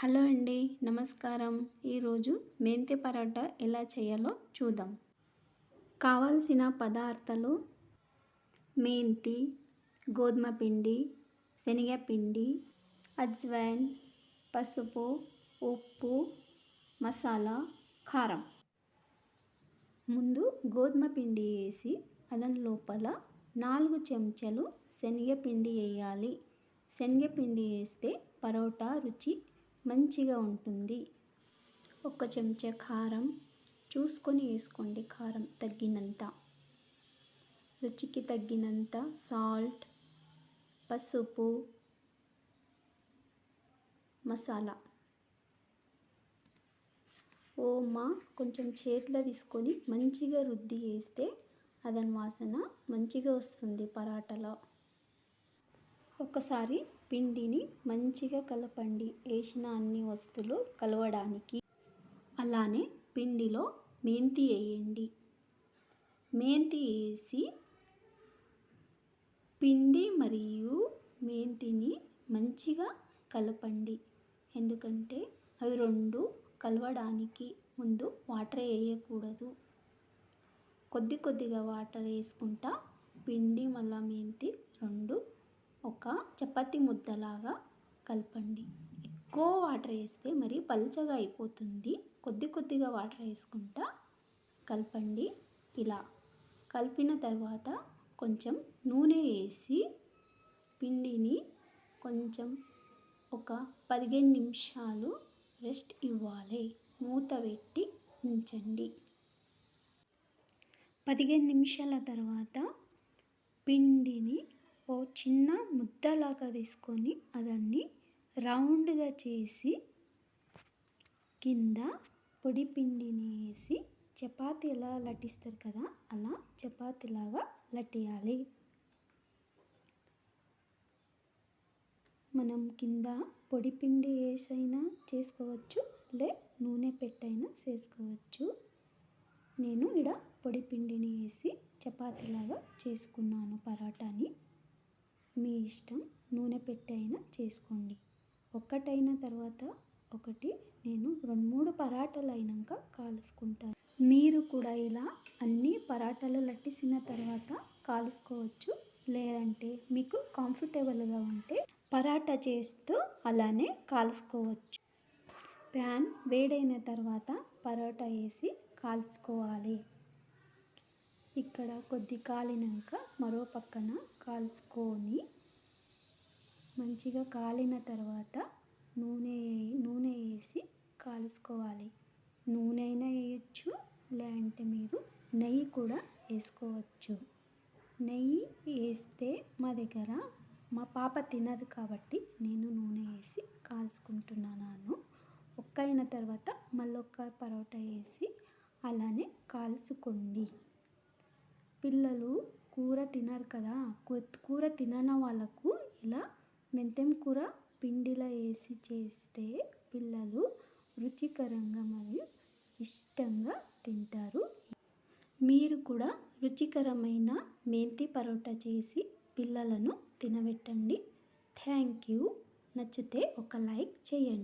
Hello అండి, నమస్కారం. ఈరోజు మెంతి పరోటా ఎలా చేయాలో చూద్దాం. కావాల్సిన పదార్థాలు: మెంతి, గోధుమ పిండి, శనగపిండి, అజ్వైన్, పసుపు, ఉప్పు, మసాలా, కారం. ముందు గోధుమ పిండి వేసి అదన లోపల 4 చెంచాలు శనగపిండి వేయాలి. శనగపిండి వేస్తే పరోటా రుచి మంచిగా ఉంటుంది. 1 చెంచా కారం చూసుకొని వేసుకోండి, కారం తగ్గినంత. రుచికి తగ్గినంత సాల్ట్, పసుపు, మసాలా. ఓమా కొంచెం చేతిలో తీసుకొని మంచిగా రుద్ది వేస్తే అదన వాసన మంచిగా వస్తుంది పరాటాలో. ఒకసారి పిండిని మంచిగా కలపండి, వేసిన అన్ని వస్తువులు కలవడానికి. అలానే పిండిలో మెంతి వేయండి. మెంతి వేసి పిండి మరియు మెంతిని మంచిగా కలపండి. ఎందుకంటే అవి రెండు కలవడానికి ముందు వాటర్ వేయకూడదు. కొద్దిగా వాటర్ వేసుకుంటా పిండి మళ్ళీ మెంతి రెండు ఒక చపాతీ ముద్దలాగా కలపండి. ఎక్కువ వాటర్ వేస్తే మరి పల్చగా అయిపోతుంది. కొద్దిగా వాటర్ వేసుకుంటా కలపండి. ఇలా కలిపిన తర్వాత కొంచెం నూనె వేసి పిండిని కొంచెం ఒక 15 నిమిషాలు రెస్ట్ ఇవ్వాలి. మూత పెట్టి ఉంచండి. 15 నిమిషాల తర్వాత పిండిని ఓ చిన్న ముద్దలాగా తీసుకొని అదాన్ని రౌండ్గా చేసి కింద పొడి పిండిని వేసి చపాతీ ఎలా లట్టిస్తారు కదా, అలా చపాతీలాగా లట్టియాలి. మనం కింద పొడి పిండి వేసైనా చేసుకోవచ్చు, నూనె పెట్టైనా చేసుకోవచ్చు. నేను ఇక్కడ పొడి పిండిని వేసి చపాతీలాగా చేసుకున్నాను పరాటాని. మీ ఇష్టం, నూనె పెట్టైనా చేసుకోండి. ఒక్కటైన తర్వాత ఒకటి నేను 2-3 పరాటాలు అయినాక కాల్చుకుంటాను. మీరు కూడా ఇలా అన్ని పరాటాలు లట్టిసిన తర్వాత కాల్చుకోవచ్చు. లేదంటే మీకు కంఫర్టబుల్గా ఉంటే పరాటా చేస్తూ అలానే కాల్చుకోవచ్చు. ప్యాన్ వేడైన తర్వాత పరోటా వేసి కాల్చుకోవాలి. ఇక్కడ కొద్ది కాలినాక మరో పక్కన కాల్చుకొని మంచిగా కాలిన తర్వాత నూనె వేసి కాల్చుకోవాలి. నూనె అయినా వేయచ్చు, లేదంటే మీరు నెయ్యి కూడా వేసుకోవచ్చు. నెయ్యి వేస్తే మా పాప తినదు కాబట్టి నేను నూనె వేసి కాల్చుకుంటున్నాను. అయిన తర్వాత మళ్ళొక్క పరోటా వేసి అలానే కాల్చుకోండి. పిల్లలు కూర తినరు కదా, కూర తినని వాళ్ళకు ఇలా మెంతెం కూర పిండిలో వేసి చేస్తే పిల్లలు రుచికరంగా మరియు ఇష్టంగా తింటారు. మీరు కూడా రుచికరమైన మెంతి పరోటా చేసి పిల్లలను తినబెట్టండి. Thank you. నచ్చితే ఒక లైక్ చేయండి.